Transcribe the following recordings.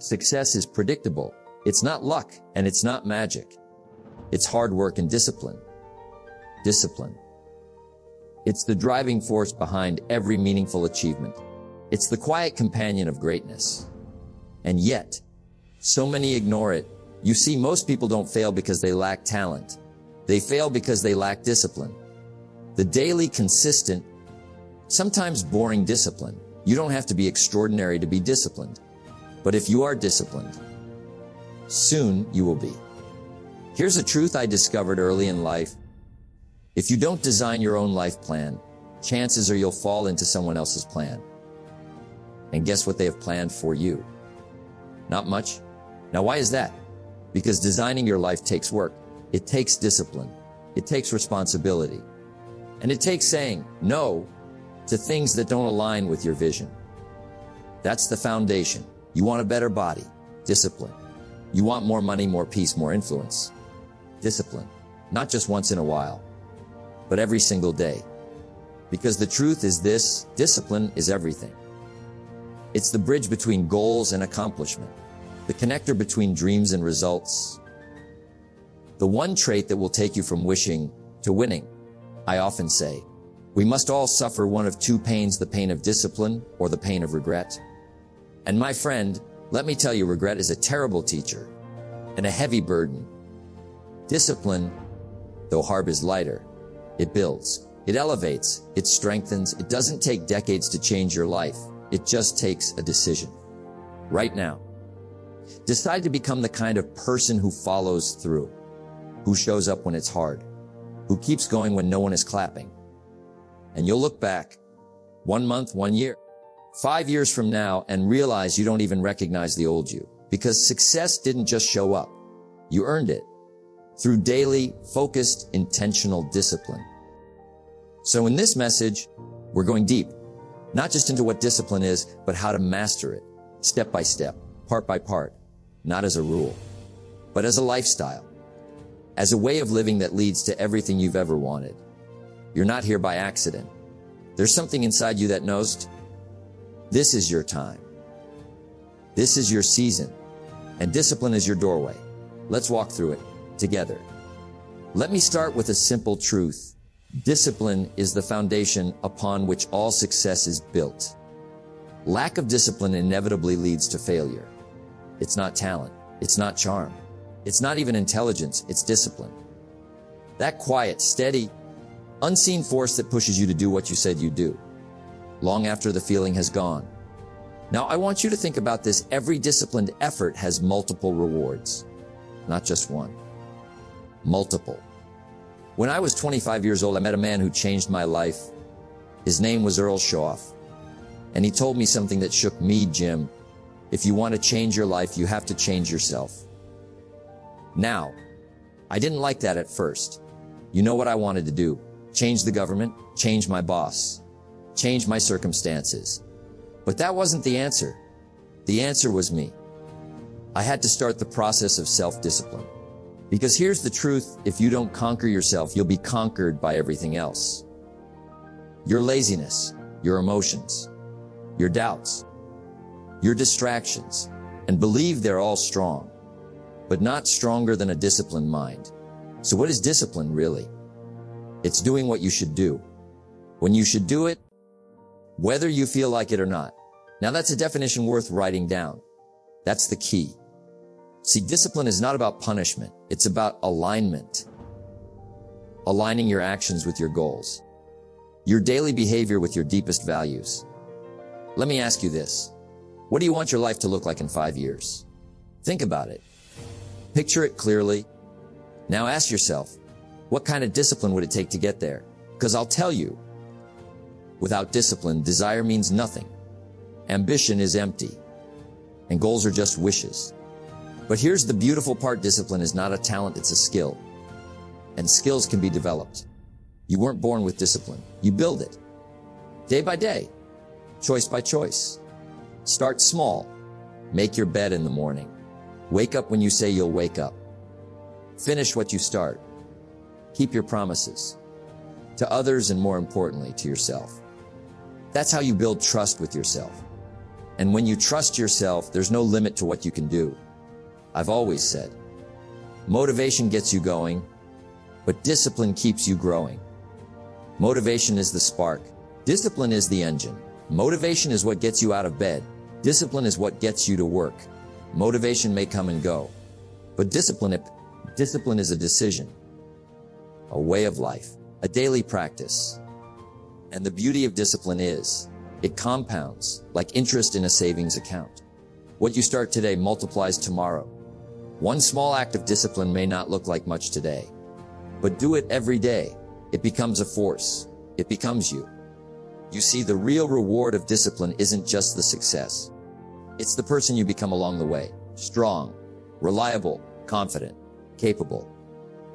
Success is predictable. It's not luck and it's not magic. It's hard work and discipline. Discipline. It's the driving force behind every meaningful achievement. It's the quiet companion of greatness. And yet, so many ignore it. You see, most people don't fail because they lack talent. They fail because they lack discipline. The daily, consistent, sometimes boring discipline. You don't have to be extraordinary to be disciplined. But if you are disciplined, soon you will be. Here's a truth I discovered early in life. If you don't design your own life plan, chances are you'll fall into someone else's plan. And guess what they have planned for you? Not much. Now, why is that? Because designing your life takes work. It takes discipline. It takes responsibility. And it takes saying no to things that don't align with your vision. That's the foundation. You want a better body? Discipline. You want more money, more peace, more influence? Discipline. Not just once in a while, but every single day. Because the truth is this, discipline is everything. It's the bridge between goals and accomplishment, the connector between dreams and results, the one trait that will take you from wishing to winning. I often say, we must all suffer one of two pains, the pain of discipline or the pain of regret. And my friend, let me tell you, regret is a terrible teacher and a heavy burden. Discipline, though hard, is lighter. It builds, it elevates, it strengthens. It doesn't take decades to change your life. It just takes a decision. Right now, decide to become the kind of person who follows through, who shows up when it's hard, who keeps going when no one is clapping. And you'll look back 1 month, 1 year, 5 years from now and realize you don't even recognize the old you, because success didn't just show up. You earned it through daily, focused, intentional discipline. So in this message, we're going deep, not just into what discipline is, but how to master it, step by step, part by part, not as a rule, but as a lifestyle, as a way of living that leads to everything you've ever wanted. You're not here by accident. There's something inside you that knows this is your time. This is your season, and discipline is your doorway. Let's walk through it together. Let me start with a simple truth. Discipline is the foundation upon which all success is built. Lack of discipline inevitably leads to failure. It's not talent. It's not charm. It's not even intelligence. It's discipline. That quiet, steady, unseen force that pushes you to do what you said you'd do, long after the feeling has gone. Now, I want you to think about this. Every disciplined effort has multiple rewards, not just one. Multiple. When I was 25 years old, I met a man who changed my life. His name was Earl Shoff. And he told me something that shook me, Jim. If you want to change your life, you have to change yourself. Now, I didn't like that at first. You know what I wanted to do? Change the government, change my boss, change my circumstances. But that wasn't the answer. The answer was me. I had to start the process of self-discipline. Because here's the truth, if you don't conquer yourself, you'll be conquered by everything else. Your laziness, your emotions, your doubts, your distractions, and believe they're all strong, but not stronger than a disciplined mind. So what is discipline really? It's doing what you should do, when you should do it, whether you feel like it or not. Now that's a definition worth writing down. That's the key. See, discipline is not about punishment. It's about alignment. Aligning your actions with your goals, your daily behavior with your deepest values. Let me ask you this. What do you want your life to look like in 5 years? Think about it. Picture it clearly. Now ask yourself, what kind of discipline would it take to get there? Because I'll tell you, without discipline, desire means nothing. Ambition is empty, and goals are just wishes. But here's the beautiful part. Discipline is not a talent, it's a skill. And skills can be developed. You weren't born with discipline. You build it. Day by day. Choice by choice. Start small. Make your bed in the morning. Wake up when you say you'll wake up. Finish what you start. Keep your promises. To others and, more importantly, to yourself. That's how you build trust with yourself. And when you trust yourself, there's no limit to what you can do. I've always said, motivation gets you going, but discipline keeps you growing. Motivation is the spark. Discipline is the engine. Motivation is what gets you out of bed. Discipline is what gets you to work. Motivation may come and go, but discipline is a decision, a way of life, a daily practice. And the beauty of discipline is, it compounds like interest in a savings account. What you start today multiplies tomorrow. One small act of discipline may not look like much today, but do it every day. It becomes a force. It becomes you. You see, the real reward of discipline isn't just the success. It's the person you become along the way. Strong, reliable, confident, capable.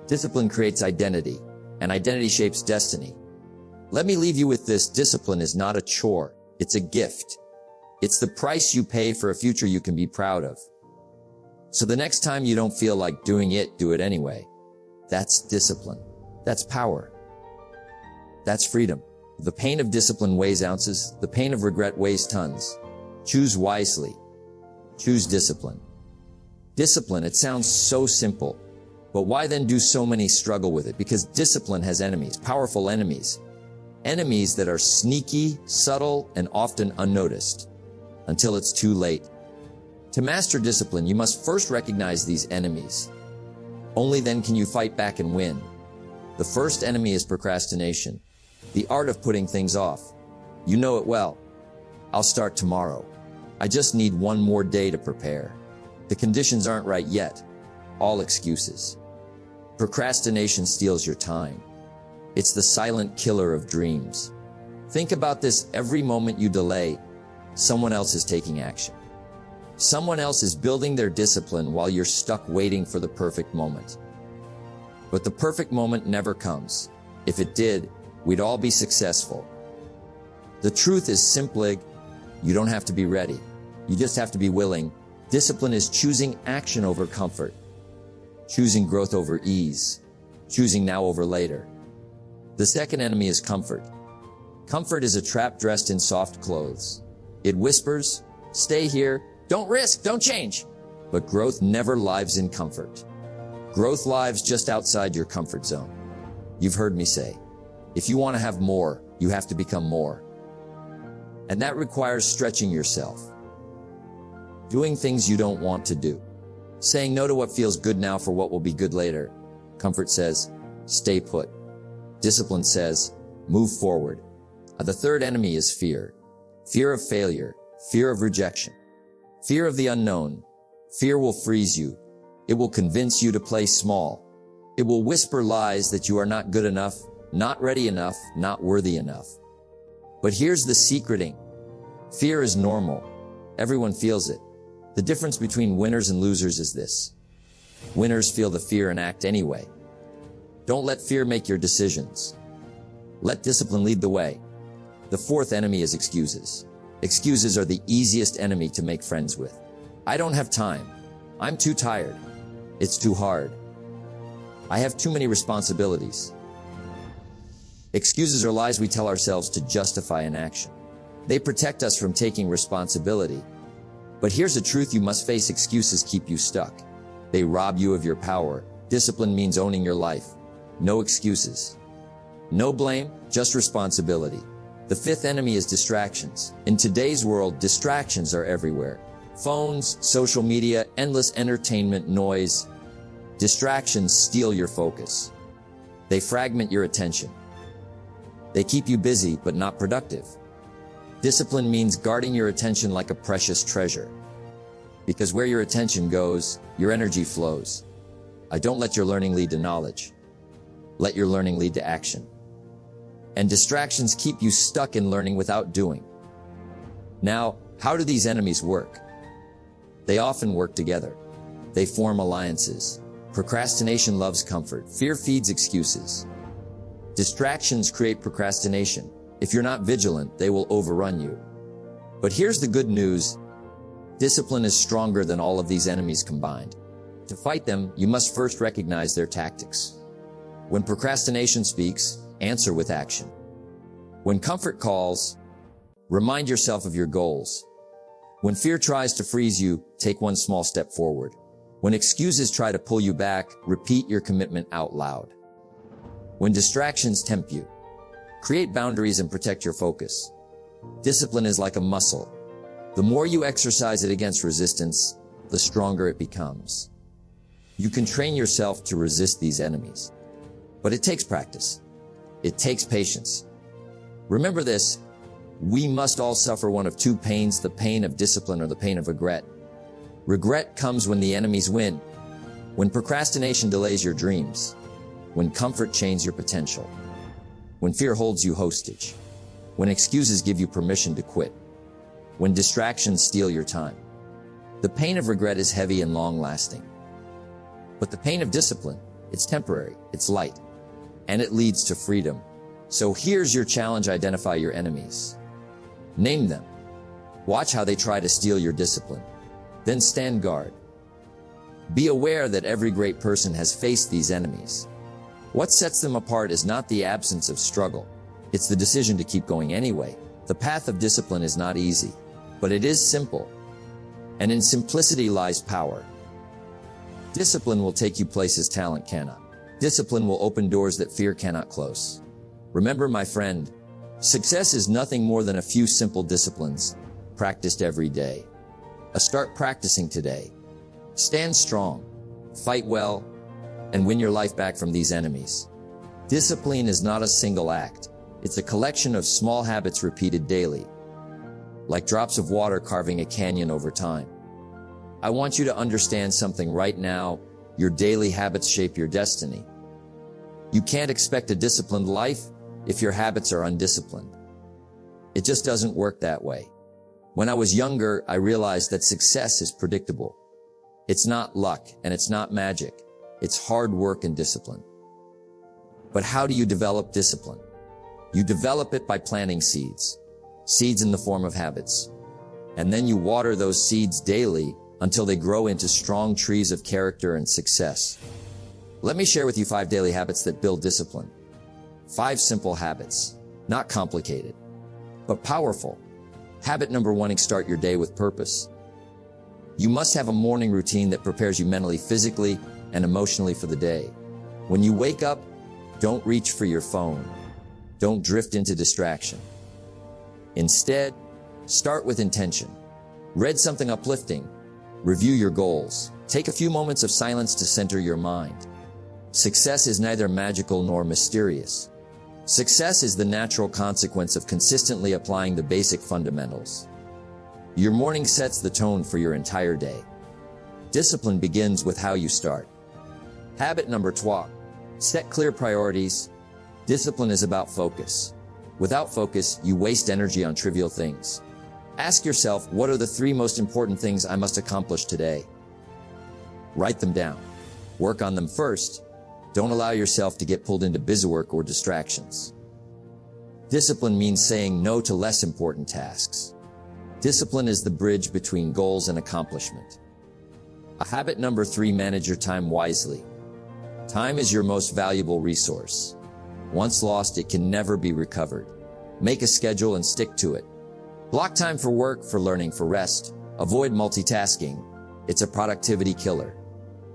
Discipline creates identity, and identity shapes destiny. Let me leave you with this. Discipline is not a chore. It's a gift. It's the price you pay for a future you can be proud of. So the next time you don't feel like doing it, do it anyway. That's discipline. That's power. That's freedom. The pain of discipline weighs ounces. The pain of regret weighs tons. Choose wisely. Choose discipline. Discipline, it sounds so simple, but why then do so many struggle with it? Because discipline has enemies, powerful enemies. Enemies that are sneaky, subtle, and often unnoticed until it's too late. To master discipline, you must first recognize these enemies. Only then can you fight back and win. The first enemy is procrastination, the art of putting things off. You know it well. I'll start tomorrow. I just need one more day to prepare. The conditions aren't right yet. All excuses. Procrastination steals your time. It's the silent killer of dreams. Think about this: every moment you delay, someone else is taking action. Someone else is building their discipline while you're stuck waiting for the perfect moment. But the perfect moment never comes. If it did, we'd all be successful. The truth is simply, you don't have to be ready. You just have to be willing. Discipline is choosing action over comfort, choosing growth over ease, choosing now over later. The second enemy is comfort. Comfort is a trap dressed in soft clothes. It whispers, stay here, don't risk, don't change. But growth never lives in comfort. Growth lives just outside your comfort zone. You've heard me say, if you want to have more, you have to become more. And that requires stretching yourself, doing things you don't want to do, saying no to what feels good now for what will be good later. Comfort says, stay put. Discipline says, move forward. The third enemy is fear. Fear of failure, fear of rejection, fear of the unknown. Fear will freeze you. It will convince you to play small. It will whisper lies that you are not good enough, not ready enough, not worthy enough. But here's the secreting. Fear is normal. Everyone feels it. The difference between winners and losers is this. Winners feel the fear and act anyway. Don't let fear make your decisions. Let discipline lead the way. The fourth enemy is excuses. Excuses are the easiest enemy to make friends with. I don't have time. I'm too tired. It's too hard. I have too many responsibilities. Excuses are lies we tell ourselves to justify an action. They protect us from taking responsibility. But here's a truth you must face: excuses keep you stuck. They rob you of your power. Discipline means owning your life. No excuses. No blame, just responsibility. The fifth enemy is distractions. In today's world, distractions are everywhere. Phones, social media, endless entertainment, noise. Distractions steal your focus. They fragment your attention. They keep you busy, but not productive. Discipline means guarding your attention like a precious treasure. Because where your attention goes, your energy flows. Don't let your learning lead to knowledge. Let your learning lead to action. And distractions keep you stuck in learning without doing. Now, how do these enemies work? They often work together. They form alliances. Procrastination loves comfort. Fear feeds excuses. Distractions create procrastination. If you're not vigilant, they will overrun you. But here's the good news. Discipline is stronger than all of these enemies combined. To fight them, you must first recognize their tactics. When procrastination speaks, answer with action. When comfort calls, remind yourself of your goals. When fear tries to freeze you, take one small step forward. When excuses try to pull you back, repeat your commitment out loud. When distractions tempt you, create boundaries and protect your focus. Discipline is like a muscle. The more you exercise it against resistance, the stronger it becomes. You can train yourself to resist these enemies, but it takes practice. It takes patience. Remember this, we must all suffer one of two pains, the pain of discipline or the pain of regret. Regret comes when the enemies win, when procrastination delays your dreams, when comfort chains your potential, when fear holds you hostage, when excuses give you permission to quit, when distractions steal your time. The pain of regret is heavy and long-lasting. But the pain of discipline, it's temporary, it's light, and it leads to freedom. So here's your challenge: identify your enemies. Name them. Watch how they try to steal your discipline. Then stand guard. Be aware that every great person has faced these enemies. What sets them apart is not the absence of struggle. It's the decision to keep going anyway. The path of discipline is not easy, but it is simple. And in simplicity lies power. Discipline will take you places talent cannot. Discipline will open doors that fear cannot close. Remember, my friend, success is nothing more than a few simple disciplines practiced every day. Start practicing today. Stand strong, fight well, and win your life back from these enemies. Discipline is not a single act. It's a collection of small habits repeated daily, like drops of water carving a canyon over time. I want you to understand something right now. Your daily habits shape your destiny. You can't expect a disciplined life if your habits are undisciplined. It just doesn't work that way. When I was younger, I realized that success is predictable. It's not luck and it's not magic. It's hard work and discipline. But how do you develop discipline? You develop it by planting seeds. Seeds in the form of habits. And then you water those seeds daily until they grow into strong trees of character and success. Let me share with you 5 daily habits that build discipline. 5 simple habits, not complicated, but powerful. Habit number 1, start your day with purpose. You must have a morning routine that prepares you mentally, physically, and emotionally for the day. When you wake up, don't reach for your phone. Don't drift into distraction. Instead, start with intention. Read something uplifting. Review your goals. Take a few moments of silence to center your mind. Success is neither magical nor mysterious. Success is the natural consequence of consistently applying the basic fundamentals. Your morning sets the tone for your entire day. Discipline begins with how you start. Habit number 2, set clear priorities. Discipline is about focus. Without focus, you waste energy on trivial things. Ask yourself, what are the 3 most important things I must accomplish today? Write them down. Work on them first. Don't allow yourself to get pulled into busywork or distractions. Discipline means saying no to less important tasks. Discipline is the bridge between goals and accomplishment. Habit number 3, manage your time wisely. Time is your most valuable resource. Once lost, it can never be recovered. Make a schedule and stick to it. Block time for work, for learning, for rest. Avoid multitasking. It's a productivity killer.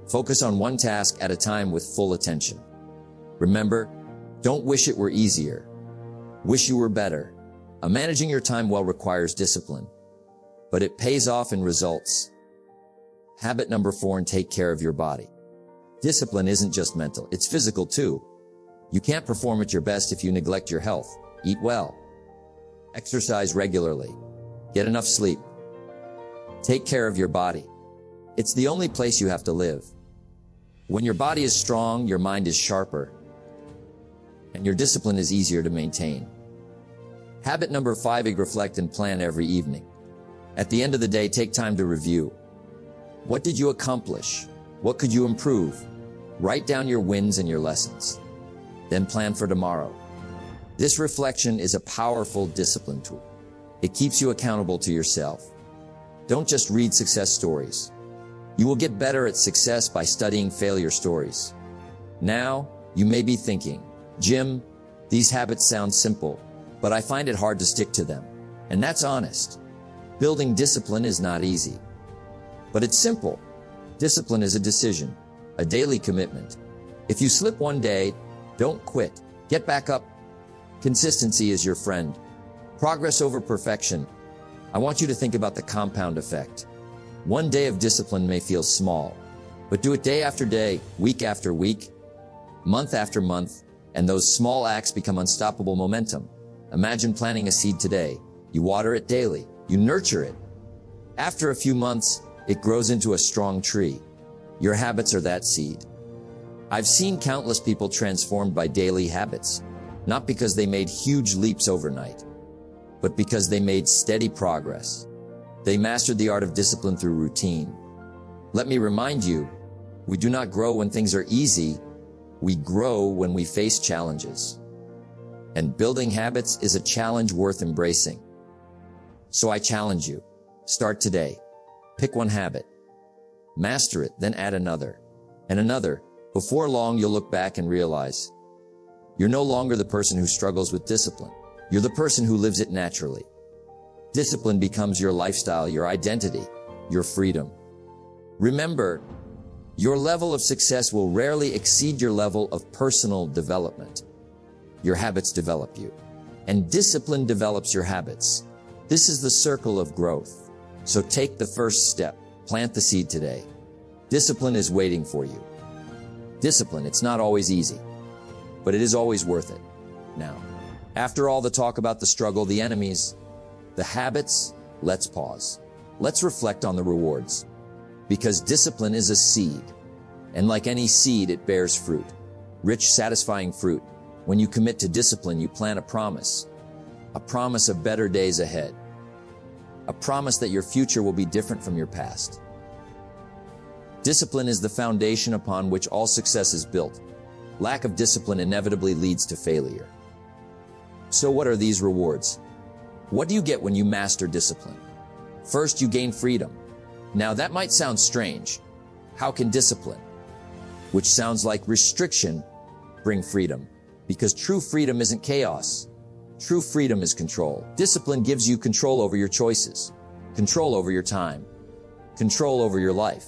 Focus on one task at a time with full attention. Remember, don't wish it were easier. Wish you were better. Managing your time well requires discipline, but it pays off in results. Habit number 4, take care of your body. Discipline isn't just mental, it's physical too. You can't perform at your best if you neglect your health. Eat well. Exercise regularly. Get enough sleep. Take care of your body. It's the only place you have to live. When your body is strong, your mind is sharper, and your discipline is easier to maintain. Habit number 5, reflect and plan every evening. At the end of the day, take time to review. What did you accomplish? What could you improve? Write down your wins and your lessons. Then plan for tomorrow. This reflection is a powerful discipline tool. It keeps you accountable to yourself. Don't just read success stories. You will get better at success by studying failure stories. Now, you may be thinking, Jim, these habits sound simple, but I find it hard to stick to them. And that's honest. Building discipline is not easy, but it's simple. Discipline is a decision, a daily commitment. If you slip one day, don't quit. Get back up. Consistency is your friend. Progress over perfection. I want you to think about the compound effect. One day of discipline may feel small, but do it day after day, week after week, month after month, and those small acts become unstoppable momentum. Imagine planting a seed today. You water it daily. You nurture it. After a few months, it grows into a strong tree. Your habits are that seed. I've seen countless people transformed by daily habits, not because they made huge leaps overnight, but because they made steady progress. They mastered the art of discipline through routine. Let me remind you, we do not grow when things are easy. We grow when we face challenges. And building habits is a challenge worth embracing. So I challenge you. Start today. Pick one habit. Master it, then add another. And another. Before long, you'll look back and realize you're no longer the person who struggles with discipline. You're the person who lives it naturally. Discipline becomes your lifestyle, your identity, your freedom. Remember, your level of success will rarely exceed your level of personal development. Your habits develop you, and discipline develops your habits. This is the circle of growth. So take the first step. Plant the seed today. Discipline is waiting for you. Discipline, it's not always easy, but it is always worth it. Now, after all the talk about the struggle, the enemies, the habits, let's pause. Let's reflect on the rewards. Because discipline is a seed, and like any seed, it bears fruit. Rich, satisfying fruit. When you commit to discipline, you plant a promise of better days ahead, a promise that your future will be different from your past. Discipline is the foundation upon which all success is built. Lack of discipline inevitably leads to failure. So what are these rewards? What do you get when you master discipline? First, you gain freedom. Now that might sound strange. How can discipline, which sounds like restriction, bring freedom? Because true freedom isn't chaos. True freedom is control. Discipline gives you control over your choices, control over your time, control over your life.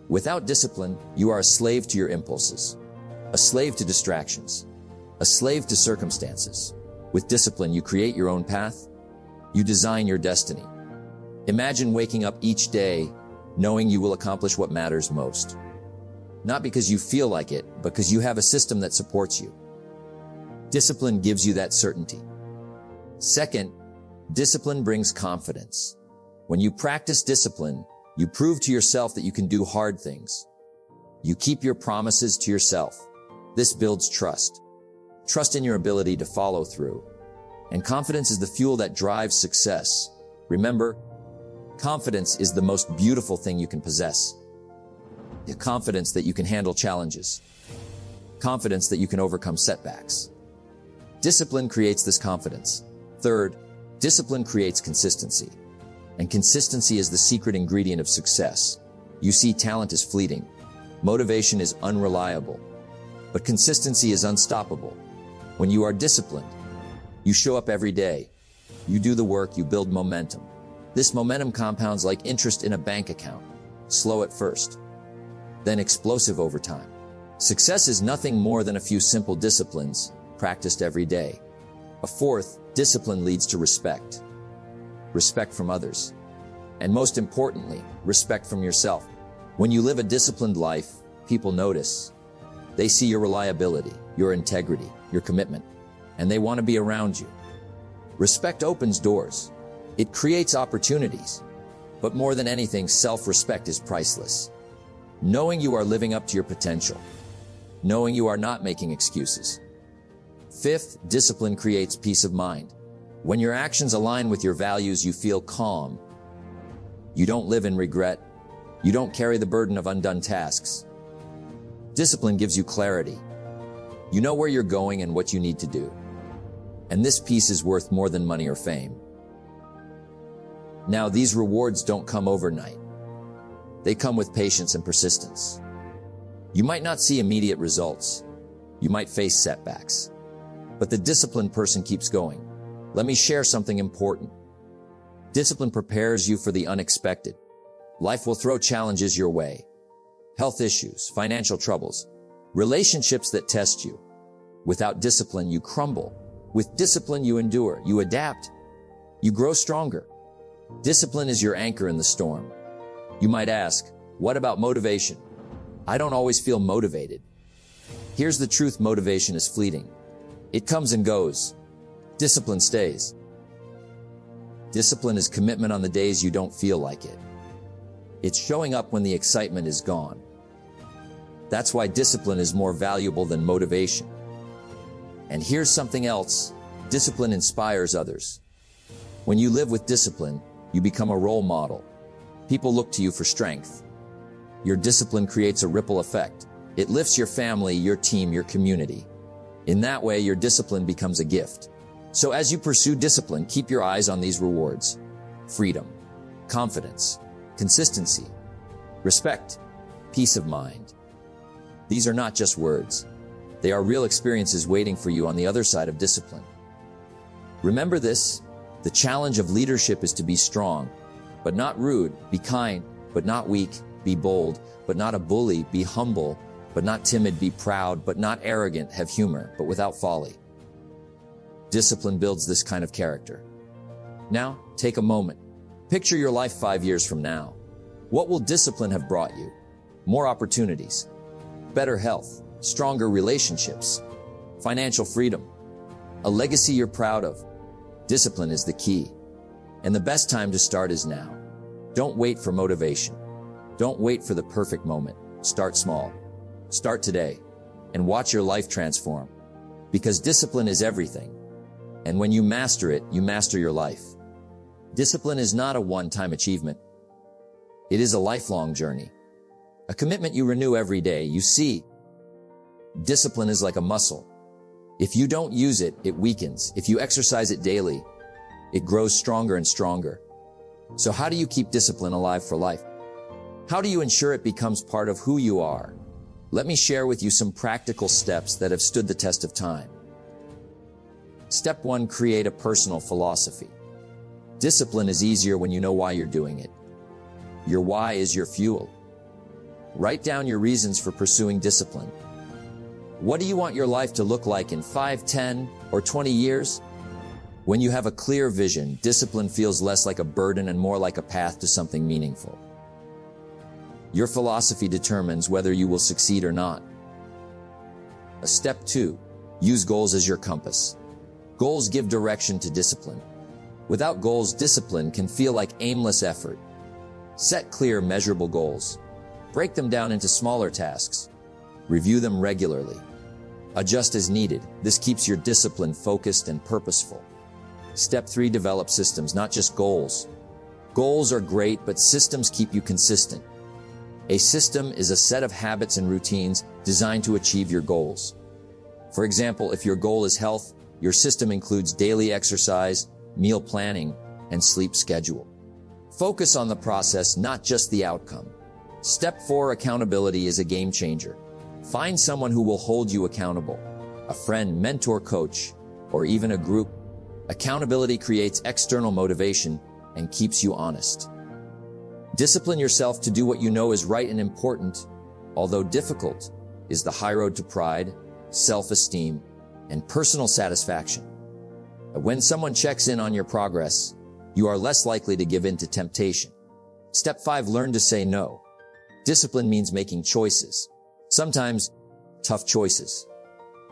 Without discipline, you are a slave to your impulses, a slave to distractions, a slave to circumstances. With discipline, you create your own path. You design your destiny. Imagine waking up each day knowing you will accomplish what matters most. Not because you feel like it, but because you have a system that supports you. Discipline gives you that certainty. Second, discipline brings confidence. When you practice discipline, you prove to yourself that you can do hard things. You keep your promises to yourself. This builds trust. Trust in your ability to follow through. And confidence is the fuel that drives success. Remember, confidence is the most beautiful thing you can possess. The confidence that you can handle challenges. Confidence that you can overcome setbacks. Discipline creates this confidence. Third, discipline creates consistency. And consistency is the secret ingredient of success. You see, talent is fleeting. Motivation is unreliable. But consistency is unstoppable. When you are disciplined, you show up every day. You do the work, you build momentum. This momentum compounds like interest in a bank account. Slow at first, then explosive over time. Success is nothing more than a few simple disciplines practiced every day. A fourth, discipline leads to respect. Respect from others. And most importantly, respect from yourself. When you live a disciplined life, people notice. They see your reliability, your integrity, your commitment, and they want to be around you. Respect opens doors. It creates opportunities. But more than anything, self-respect is priceless. Knowing you are living up to your potential. Knowing you are not making excuses. Fifth, discipline creates peace of mind. When your actions align with your values, you feel calm. You don't live in regret. You don't carry the burden of undone tasks. Discipline gives you clarity. You know where you're going and what you need to do. And this peace is worth more than money or fame. Now, these rewards don't come overnight. They come with patience and persistence. You might not see immediate results. You might face setbacks. But the disciplined person keeps going. Let me share something important. Discipline prepares you for the unexpected. Life will throw challenges your way. Health issues, financial troubles, relationships that test you. Without discipline, you crumble. With discipline, you endure, you adapt, you grow stronger. Discipline is your anchor in the storm. You might ask, what about motivation? I don't always feel motivated. Here's the truth: motivation is fleeting. It comes and goes. Discipline stays. Discipline is commitment on the days you don't feel like it. It's showing up when the excitement is gone. That's why discipline is more valuable than motivation. And here's something else: discipline inspires others. When you live with discipline, you become a role model. People look to you for strength. Your discipline creates a ripple effect. It lifts your family, your team, your community. In that way, your discipline becomes a gift. So as you pursue discipline, keep your eyes on these rewards: freedom, confidence, consistency, respect, peace of mind. These are not just words. They are real experiences waiting for you on the other side of discipline. Remember this: the challenge of leadership is to be strong, but not rude; be kind, but not weak; be bold, but not a bully; be humble, but not timid; be proud, but not arrogant; have humor, but without folly. Discipline builds this kind of character. Now, take a moment. Picture your life 5 years from now. What will discipline have brought you? More opportunities, better health, stronger relationships, financial freedom, a legacy you're proud of. Discipline is the key. And the best time to start is now. Don't wait for motivation. Don't wait for the perfect moment. Start small. Start today and watch your life transform. Because discipline is everything. And when you master it, you master your life. Discipline is not a one-time achievement. It is a lifelong journey. A commitment you renew every day. You see, discipline is like a muscle. If you don't use it, it weakens. If you exercise it daily, it grows stronger and stronger. So how do you keep discipline alive for life? How do you ensure it becomes part of who you are? Let me share with you some practical steps that have stood the test of time. Step 1: create a personal philosophy. Discipline is easier when you know why you're doing it. Your why is your fuel. Write down your reasons for pursuing discipline. What do you want your life to look like in 5, 10, or 20 years? When you have a clear vision, discipline feels less like a burden and more like a path to something meaningful. Your philosophy determines whether you will succeed or not. Step 2: use goals as your compass. Goals give direction to discipline. Without goals, discipline can feel like aimless effort. Set clear, measurable goals. Break them down into smaller tasks. Review them regularly. Adjust as needed. This keeps your discipline focused and purposeful. Step 3: develop systems, not just goals. Goals are great, but systems keep you consistent. A system is a set of habits and routines designed to achieve your goals. For example, if your goal is health, your system includes daily exercise, meal planning, and sleep schedule. Focus on the process, not just the outcome. Step 4: accountability is a game changer. Find someone who will hold you accountable. A friend, mentor, coach, or even a group. Accountability creates external motivation and keeps you honest. Discipline yourself to do what you know is right and important, although difficult, is the high road to pride, self-esteem, and personal satisfaction. When someone checks in on your progress, you are less likely to give in to temptation. Step 5: learn to say no. Discipline means making choices. Sometimes tough choices.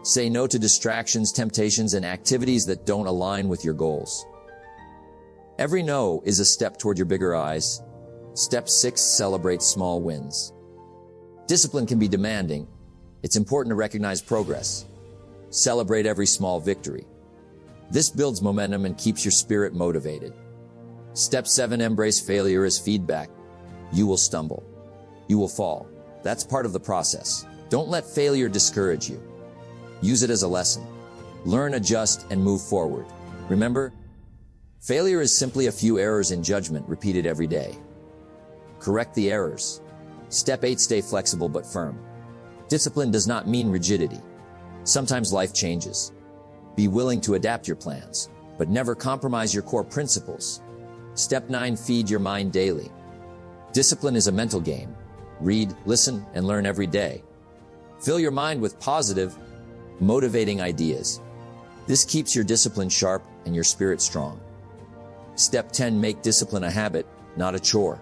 Say no to distractions, temptations, and activities that don't align with your goals. Every no is a step toward your bigger eyes. Step 6: celebrate small wins. Discipline can be demanding. It's important to recognize progress. Celebrate every small victory. This builds momentum and keeps your spirit motivated. Step 7: embrace failure as feedback. You will stumble. You will fall. That's part of the process. Don't let failure discourage you. Use it as a lesson. Learn, adjust, and move forward. Remember, failure is simply a few errors in judgment repeated every day. Correct the errors. Step 8: stay flexible but firm. Discipline does not mean rigidity. Sometimes life changes. Be willing to adapt your plans, but never compromise your core principles. Step 9, feed your mind daily. Discipline is a mental game. Read, listen, and learn every day. Fill your mind with positive, motivating ideas. This keeps your discipline sharp and your spirit strong. Step 10, make discipline a habit, not a chore.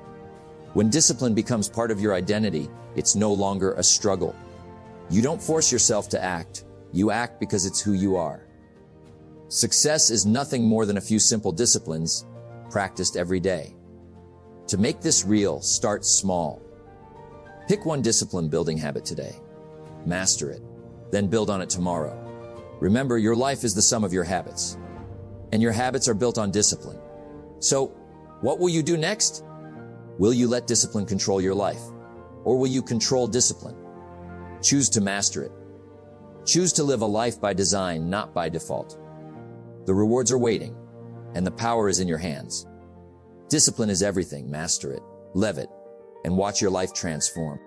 When discipline becomes part of your identity, it's no longer a struggle. You don't force yourself to act. You act because it's who you are. Success is nothing more than a few simple disciplines practiced every day. To make this real, start small. Pick one discipline building habit today. Master it. Then build on it tomorrow. Remember, your life is the sum of your habits. And your habits are built on discipline. So, what will you do next? Will you let discipline control your life? Or will you control discipline? Choose to master it. Choose to live a life by design, not by default. The rewards are waiting, and the power is in your hands. Discipline is everything. Master it, live it, and watch your life transform.